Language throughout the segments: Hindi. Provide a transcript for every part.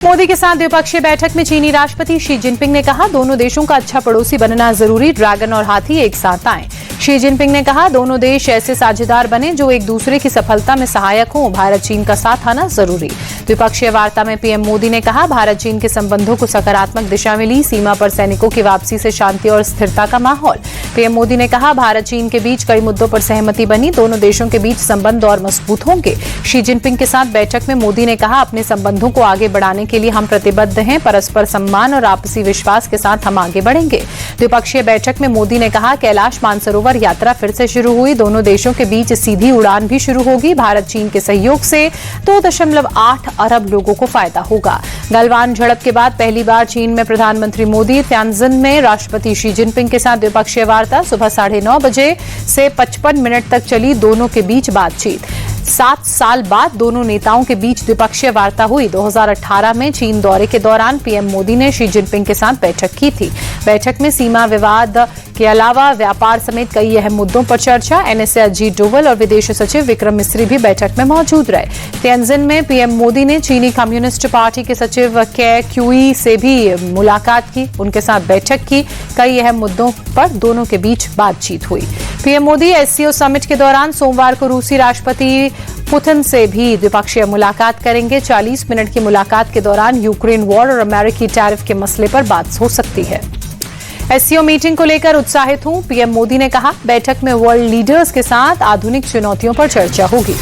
मोदी के साथ द्विपक्षीय बैठक में चीनी राष्ट्रपति शी जिनपिंग ने कहा, दोनों देशों का अच्छा पड़ोसी बनना जरूरी, ड्रैगन और हाथी एक साथ आएं। शी जिनपिंग ने कहा, दोनों देश ऐसे साझेदार बने जो एक दूसरे की सफलता में सहायक हों, भारत चीन का साथ आना जरूरी। द्विपक्षीय वार्ता में पीएम मोदी ने कहा, भारत चीन के संबंधों को सकारात्मक दिशा मिली, सीमा पर सैनिकों की वापसी से शांति और स्थिरता का माहौल। पीएम मोदी ने कहा, भारत चीन के बीच कई मुद्दों पर सहमति बनी, दोनों देशों के बीच संबंध और मजबूत होंगे। शी जिनपिंग के साथ बैठक में मोदी ने कहा, अपने संबंधों को आगे बढ़ाने के लिए हम प्रतिबद्ध हैं, परस्पर सम्मान और आपसी विश्वास के साथ हम आगे बढ़ेंगे। द्विपक्षीय बैठक में मोदी ने कहा, कैलाश मानसरोवर यात्रा फिर से शुरू हुई, दोनों देशों के बीच सीधी उड़ान भी शुरू होगी। भारत चीन के सहयोग से 2.8 अरब लोगों को फायदा होगा। गलवान झड़प के बाद पहली बार चीन में प्रधानमंत्री मोदी, त्यांजिन में राष्ट्रपति शी जिनपिंग के साथ द्विपक्षीय वार्ता, सुबह 9:30 बजे से 55 मिनट तक चली दोनों के बीच बातचीत। 7 साल बाद दोनों नेताओं के बीच द्विपक्षीय वार्ता हुई। 2018 में चीन दौरे के दौरान पीएम मोदी ने शी जिनपिंग के साथ बैठक की थी। बैठक में सीमा विवाद के अलावा व्यापार समेत कई अहम मुद्दों पर चर्चा। एनएसए अजीत डोवल और विदेश सचिव विक्रम मिस्री भी बैठक में मौजूद रहे। त्यांजिन में पीएम मोदी ने चीनी कम्युनिस्ट पार्टी के सचिव के क्यूई से भी मुलाकात की, उनके साथ बैठक की। कई अहम मुद्दों पर दोनों के बीच बातचीत हुई। पीएम मोदी एससीओ समिट के दौरान सोमवार को रूसी राष्ट्रपति पुतिन से भी द्विपक्षीय मुलाकात करेंगे। 40 मिनट की मुलाकात के दौरान यूक्रेन वॉर और अमेरिकी टैरिफ के मसले पर बात हो सकती है। एससीओ मीटिंग को लेकर उत्साहित हूं, पीएम मोदी ने कहा। बैठक में वर्ल्ड लीडर्स के साथ आधुनिक चुनौतियों पर चर्चा होगी।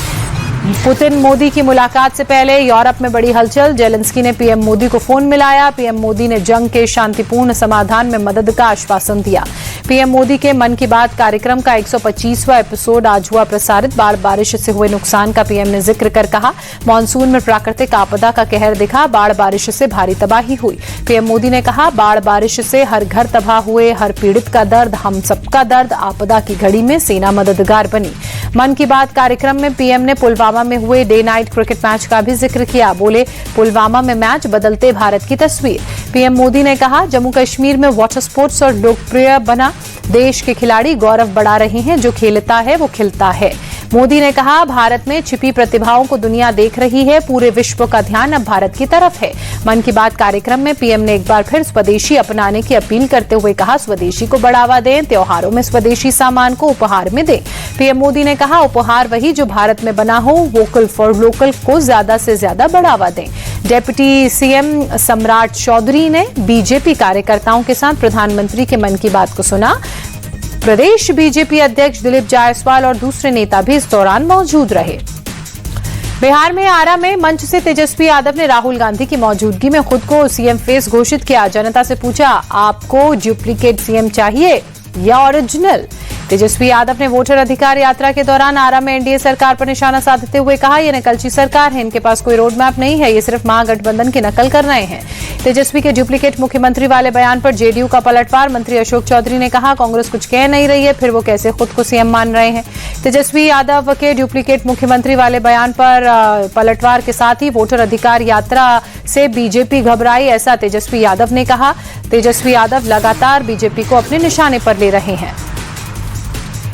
पुतिन मोदी की मुलाकात से पहले यूरोप में बड़ी हलचल, जेलेंस्की ने पीएम मोदी को फोन मिलाया। पीएम मोदी ने जंग के शांतिपूर्ण समाधान में मदद का आश्वासन दिया। पीएम मोदी के मन की बात कार्यक्रम का 125वां एपिसोड आज हुआ प्रसारित। बाढ़ बारिश से हुए नुकसान का पीएम ने जिक्र कर कहा, मानसून में प्राकृतिक आपदा का कहर दिखा, बाढ़ बारिश से भारी तबाही हुई। पीएम मोदी ने कहा, बाढ़ बारिश से हर घर तबाह हुए, हर पीड़ित का दर्द हम सबका दर्द, आपदा की घड़ी में सेना मददगार बनी। मन की बात कार्यक्रम में पीएम ने पुलवामा में हुए डे नाइट क्रिकेट मैच का भी जिक्र किया। बोले, पुलवामा में मैच बदलते भारत की तस्वीर। पीएम मोदी ने कहा, जम्मू कश्मीर में वाटर स्पोर्ट्स और लोकप्रिय बना, देश के खिलाड़ी गौरव बढ़ा रहे हैं, जो खेलता है वो खिलता है। मोदी ने कहा, भारत में छिपी प्रतिभाओं को दुनिया देख रही है, पूरे विश्व का ध्यान अब भारत की तरफ है। मन की बात कार्यक्रम में पीएम ने एक बार फिर स्वदेशी अपनाने की अपील करते हुए कहा, स्वदेशी को बढ़ावा दें, त्योहारों में स्वदेशी सामान को उपहार में दें। पीएम मोदी ने कहा, उपहार वही जो भारत में बना हो, वोकल फॉर लोकल को ज्यादा से ज्यादा बढ़ावा दें। डिप्टी सीएम सम्राट चौधरी ने बीजेपी कार्यकर्ताओं के साथ प्रधानमंत्री के मन की बात को सुना। प्रदेश बीजेपी अध्यक्ष दिलीप जायसवाल और दूसरे नेता भी इस दौरान मौजूद रहे। बिहार में आरा में मंच से तेजस्वी यादव ने राहुल गांधी की मौजूदगी में खुद को सीएम फेस घोषित किया। जनता से पूछा, आपको डुप्लीकेट सीएम चाहिए या ओरिजिनल? तेजस्वी यादव ने वोटर अधिकार यात्रा के दौरान आरा में एनडीए सरकार पर निशाना साधते हुए कहा, यह नकलची सरकार है, इनके पास कोई रोड मैप नहीं है, ये सिर्फ महागठबंधन की नकल कर रहे हैं। तेजस्वी के डुप्लीकेट मुख्यमंत्री वाले बयान पर जेडीयू का पलटवार। मंत्री अशोक चौधरी ने कहा, कांग्रेस कुछ कह नहीं रही है, फिर वो कैसे खुद को सीएम मान रहे हैं। तेजस्वी यादव के डुप्लीकेट मुख्यमंत्री वाले बयान पर पलटवार के साथ ही वोटर अधिकार यात्रा से बीजेपी घबराई, ऐसा तेजस्वी यादव ने कहा। तेजस्वी यादव लगातार बीजेपी को अपने निशाने पर ले रहे हैं।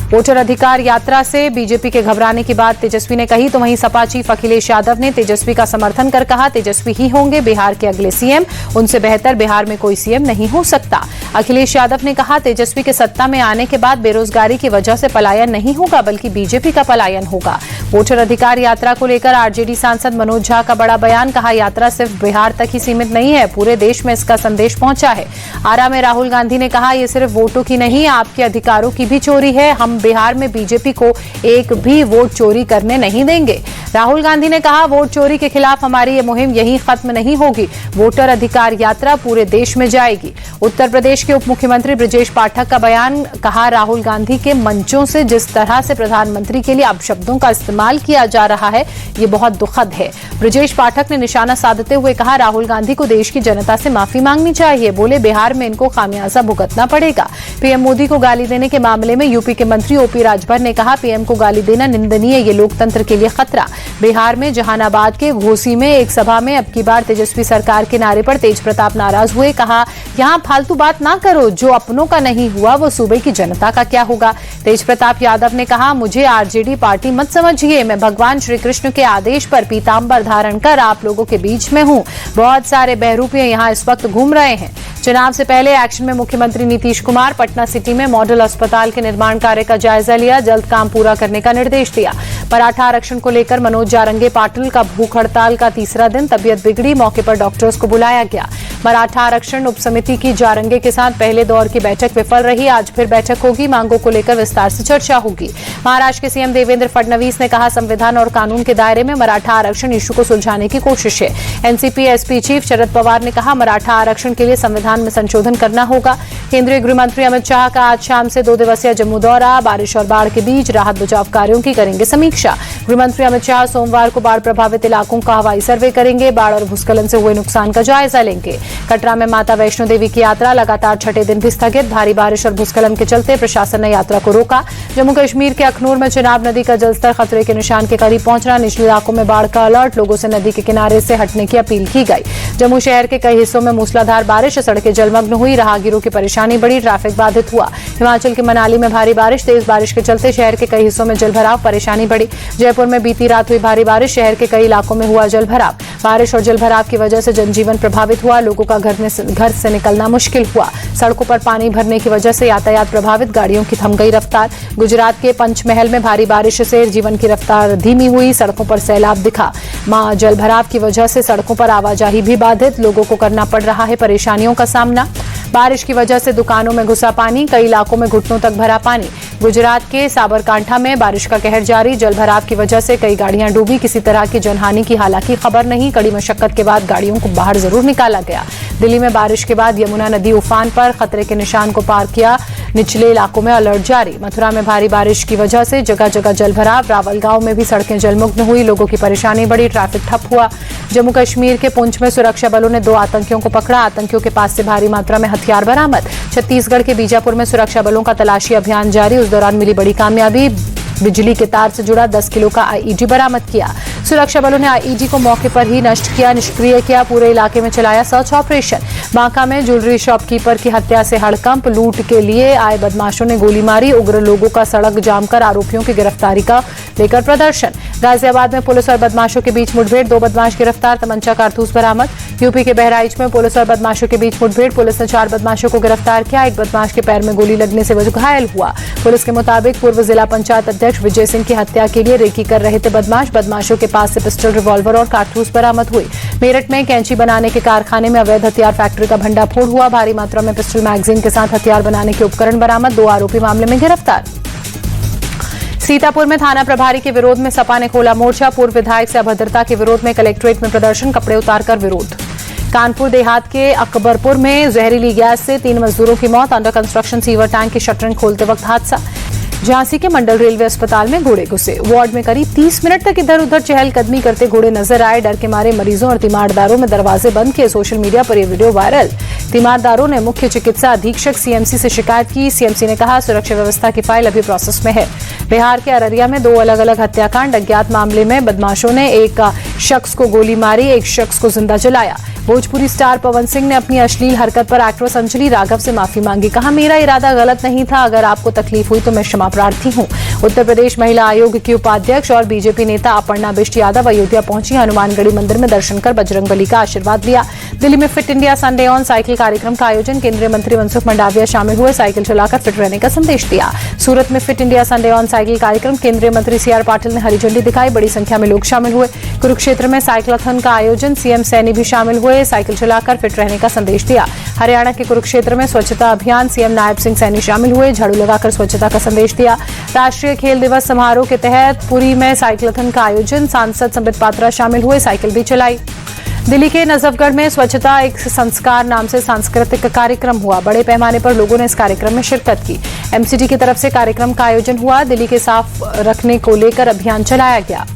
वोटर अधिकार यात्रा से बीजेपी के घबराने की बात तेजस्वी ने कही, तो वहीं सपा चीफ अखिलेश यादव ने तेजस्वी का समर्थन कर कहा, तेजस्वी ही होंगे बिहार के अगले सीएम, उनसे बेहतर बिहार में कोई सीएम नहीं हो सकता। अखिलेश यादव ने कहा, तेजस्वी के सत्ता में आने के बाद बेरोजगारी की वजह से पलायन नहीं होगा, बल्कि बीजेपी का पलायन होगा। वोटर अधिकार यात्रा को लेकर आरजेडी सांसद मनोज झा का बड़ा बयान, कहा, यात्रा सिर्फ बिहार तक ही सीमित नहीं है, पूरे देश में इसका संदेश पहुंचा है। आरा में राहुल गांधी ने कहा, यह सिर्फ वोटों की नहीं, आपके अधिकारों की भी चोरी है, हम बिहार में बीजेपी को एक भी वोट चोरी करने नहीं देंगे। राहुल गांधी ने कहा, वोट चोरी के खिलाफ हमारी ये मुहिम यहीं खत्म नहीं होगी, वोटर अधिकार यात्रा पूरे देश में जाएगी। उत्तर प्रदेश के उप मुख्यमंत्री ब्रजेश पाठक का बयान, कहा, राहुल गांधी के मंचों से जिस तरह से प्रधानमंत्री के लिए अपशब्दों का इस्तेमाल किया जा रहा है, ये बहुत दुखद है। ब्रजेश पाठक ने निशाना साधते हुए कहा, राहुल गांधी को देश की जनता से माफी मांगनी चाहिए। बोले, बिहार में इनको खामियाजा भुगतना पड़ेगा। पीएम मोदी को गाली देने के मामले में यूपी के मंत्री ओपी राजभर ने कहा, पीएम को गाली देना निंदनीय, ये लोकतंत्र के लिए खतरा। बिहार में जहानाबाद के घोसी में एक सभा में अब की बार तेजस्वी सरकार के नारे पर तेज प्रताप नाराज हुए, कहा, यहां फालतू बात ना ना करो, जो अपनों का नहीं हुआ वो सूबे की जनता का क्या होगा। तेज प्रताप यादव ने कहा, मुझे आरजेडी पार्टी मत समझिए, मैं भगवान श्री कृष्ण के आदेश पर पीतांबर धारण कर आप लोगों के बीच में हूँ। बहुत सारे बहरूपिये यहाँ इस वक्त घूम रहे हैं। चुनाव से पहले एक्शन में मुख्यमंत्री नीतीश कुमार पटना सिटी में मॉडल अस्पताल के निर्माण कार्य का जायजा लिया, जल्द काम पूरा करने का निर्देश दिया। मराठा आरक्षण को लेकर मनोज जारंगे पाटिल का भूख हड़ताल का तीसरा दिन, तबियत बिगड़ी, मौके पर डॉक्टर्स को बुलाया गया। मराठा आरक्षण उपसमिति की जारंगे के साथ पहले दौर की बैठक विफल रही, आज फिर बैठक होगी, मांगों को लेकर विस्तार से चर्चा होगी। महाराष्ट्र के सीएम देवेंद्र फडणवीस ने कहा, संविधान और कानून के दायरे में मराठा आरक्षण इश्यू को सुलझाने की कोशिश है। NCP SP chief Sharad Pawar ने कहा, मराठा आरक्षण के लिए संविधान में संशोधन करना होगा। केंद्रीय गृह मंत्री अमित शाह का आज शाम से 2 दिवसीय जम्मू दौरा, बारिश और बाढ़ के बीच राहत बचाव कार्यों की करेंगे समीक्षा। गृह मंत्री अमित शाह सोमवार को बाढ़ प्रभावित इलाकों का हवाई सर्वे करेंगे, बाढ़ और भूस्खलन से हुए नुकसान का जायजा लेंगे। कटरा में माता वैष्णो देवी की यात्रा लगातार छठे दिन भी स्थगित, भारी बारिश और भूस्खलन के चलते प्रशासन ने यात्रा को रोका। जम्मू कश्मीर के अखनूर में चिनाब नदी का जलस्तर खतरे के निशान के करीब पहुंचना, निचले इलाकों में बाढ़ का अलर्ट, लोगों से नदी के किनारे से हटने की अपील की गई। जम्मू शहर के कई हिस्सों में मूसलाधार बारिश, सड़कें जलमग्न हुई, राहगीरों की परेशानी बढ़ी, ट्रैफिक बाधित हुआ। हिमाचल के मनाली में भारी बारिश, तेज बारिश के चलते शहर के कई हिस्सों में जलभराव, परेशानी बढ़ी। जयपुर में बीती रात हुई भारी बारिश, शहर के कई इलाकों में हुआ जलभराव। बारिश और जलभराव की वजह से जनजीवन प्रभावित हुआ, लोगों का घर से निकलना मुश्किल हुआ। सड़कों पर पानी भरने की वजह से यातायात प्रभावित, गाड़ियों की थम गई रफ्तार। गुजरात के पंचमहल में भारी बारिश से जीवन की रफ्तार धीमी हुई, सड़कों पर सैलाब दिखा। जलभराव की वजह से सड़कों पर आवाजाही भी बाधित, लोगों को करना पड़ रहा है परेशानियों का सामना। बारिश की वजह से दुकानों में घुसा पानी, कई इलाकों में घुटनों तक भरा पानी। गुजरात के साबरकांठा में बारिश का कहर जारी, जलभराव की वजह से कई गाड़ियां डूबी, किसी तरह की जनहानि की हालांकि खबर नहीं, कड़ी मशक्कत के बाद गाड़ियों को बाहर जरूर निकाला गया। दिल्ली में बारिश के बाद यमुना नदी उफान पर, खतरे के निशान को पार किया, निचले इलाकों में अलर्ट जारी। मथुरा में भारी बारिश की वजह से जगह जगह जलभराव, रावल गांव में भी सड़कें जलमग्न हुई, लोगों की परेशानी बढ़ी, ट्रैफिक ठप हुआ। जम्मू कश्मीर के पुंछ में सुरक्षा बलों ने 2 आतंकियों को पकड़ा, आतंकियों के पास से भारी मात्रा में हथियार बरामद। छत्तीसगढ़ के बीजापुर में सुरक्षा बलों का तलाशी अभियान जारी, उस दौरान मिली बड़ी कामयाबी, बिजली के तार से जुड़ा 10 किलो का आईईडी बरामद किया। सुरक्षा बलों ने आईईडी को मौके पर ही नष्ट किया, निष्क्रिय किया, पूरे इलाके में चलाया सर्च ऑपरेशन। बांका में ज्वेलरी शॉपकीपर की हत्या से हड़कंप, लूट के लिए आए बदमाशों ने गोली मारी, उग्र लोगों का सड़क जाम कर आरोपियों की गिरफ्तारी का लेकर प्रदर्शन। गाजियाबाद में पुलिस और बदमाशों के बीच मुठभेड़, 2 बदमाश गिरफ्तार, तमंचा कारतूस बरामद। यूपी के बहराइच में पुलिस और बदमाशों के बीच मुठभेड़, पुलिस ने 4 बदमाशों को गिरफ्तार किया, एक बदमाश के पैर में गोली लगने से वह घायल हुआ। पुलिस के मुताबिक पूर्व जिला पंचायत अध्यक्ष विजय सिंह की हत्या के लिए रेकी कर रहे थे बदमाश, बदमाशों के पास से पिस्टल, रिवॉल्वर और कारतूस बरामद हुई। मेरठ में कैंची बनाने के कारखाने में अवैध हथियार फैक्ट्री का भंडाफोड़ हुआ, भारी मात्रा में पिस्टल मैगजीन के साथ हथियार बनाने के उपकरण बरामद, 2 आरोपी मामले में गिरफ्तार। सीतापुर में थाना प्रभारी के विरोध में सपा ने खोला मोर्चा, पूर्व विधायक से अभद्रता के विरोध में कलेक्ट्रेट में प्रदर्शन, कपड़े उतारकर विरोध। कानपुर देहात के अकबरपुर में जहरीली गैस से 3 मजदूरों की मौत, अंडर कंस्ट्रक्शन सीवर टैंक की शटरिंग खोलते वक्त हादसा। झांसी के मंडल रेलवे अस्पताल में घोड़े घुसे, वार्ड में करीब 30 मिनट तक इधर उधर चहलकदमी करते घोड़े नजर आए, डर के मारे मरीजों और तीमारदारों में दरवाजे बंद किए, सोशल मीडिया पर यह वीडियो वायरल। तीमारदारों ने मुख्य चिकित्सा अधीक्षक सीएमसी से शिकायत की, सीएमसी ने कहा सुरक्षा व्यवस्था की फाइल अभी प्रोसेस में है। बिहार के अररिया में 2 अलग अलग हत्याकांड, अज्ञात मामले में बदमाशों ने एक शख्स को गोली मारी, एक शख्स को जिंदा जलाया। भोजपुरी स्टार पवन सिंह ने अपनी अश्लील हरकत पर एक्ट्रेस अंजलि राघव से माफी मांगी, कहा मेरा इरादा गलत नहीं था, अगर आपको तकलीफ हुई तो मैं क्षमा प्रार्थी हूं। उत्तर प्रदेश महिला आयोग की उपाध्यक्ष और बीजेपी नेता अपर्णा बिष्ट यादव अयोध्या पहुंची, हनुमानगढ़ी मंदिर में दर्शन कर बजरंगबली का आशीर्वाद लिया। दिल्ली में fit India Sunday on cycle कार्यक्रम का आयोजन, केंद्रीय मंत्री मनसुख मंडाविया शामिल हुए, साइकिल चलाकर फिट रहने का संदेश दिया। सूरत में fit India Sunday on cycle कार्यक्रम, केंद्रीय मंत्री सीआर पाटिल ने हरी झंडी दिखाई, बड़ी संख्या में लोग शामिल हुए। कुरुक्षेत्र में साइक्लाथन का आयोजन, सीएम सैनी भी शामिल हुए, साइकिल चलाकर फिट रहने का संदेश दिया। हरियाणा के कुरुक्षेत्र में स्वच्छता अभियान, सीएम नायब सिंह सैनी शामिल हुए, झाड़ू लगाकर स्वच्छता का संदेश दिया। राष्ट्रीय खेल दिवस समारोह के तहत पुरी में साइक्लाथन का आयोजन, सांसद संबित पात्रा शामिल हुए, साइकिल भी चलाई। दिल्ली के नजफगढ़ में स्वच्छता एक संस्कार नाम से सांस्कृतिक कार्यक्रम हुआ, बड़े पैमाने पर लोगों ने इस कार्यक्रम में शिरकत की। एमसीडी की तरफ से कार्यक्रम का आयोजन हुआ, दिल्ली के साफ रखने को लेकर अभियान चलाया गया।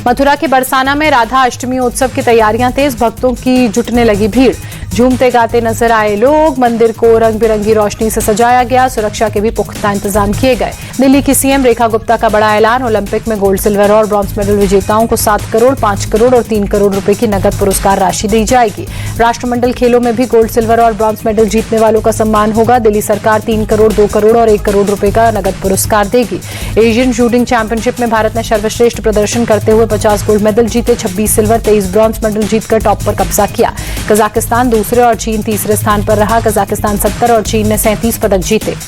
मथुरा के बरसाना में राधा अष्टमी उत्सव की तैयारियां तेज, भक्तों की जुटने लगी भीड़। झूमते गाते नजर आए लोग। मंदिर को रंग बिरंगी रोशनी से सजाया गया। सुरक्षा के भी पुख्ता इंतजाम किए गए। दिल्ली की सीएम रेखा गुप्ता का बड़ा ऐलान। ओलंपिक में गोल्ड, सिल्वर और ब्रॉन्ज मेडल विजेताओं को 7 करोड़, 5 करोड़ और 3 करोड़ रुपए की नगद पुरस्कार राशि दी जाएगी। राष्ट्रमंडल खेलों में भी गोल्ड, सिल्वर और ब्रॉन्ज मेडल जीतने वालों का सम्मान होगा। दिल्ली सरकार 3 करोड़, 2 करोड़ और 1 करोड़ रुपए का नगद पुरस्कार देगी। एशियन शूटिंग चैंपियनशिप में भारत ने सर्वश्रेष्ठ प्रदर्शन करते हुए 50 गोल्ड मेडल जीते, 26 सिल्वर, 23 ब्रॉन्ज मेडल जीतकर टॉप पर कब्जा किया। कजाकिस्तान दूसरे और चीन तीसरे स्थान पर रहा। कजाकिस्तान 70 और चीन ने 37 पदक जीते।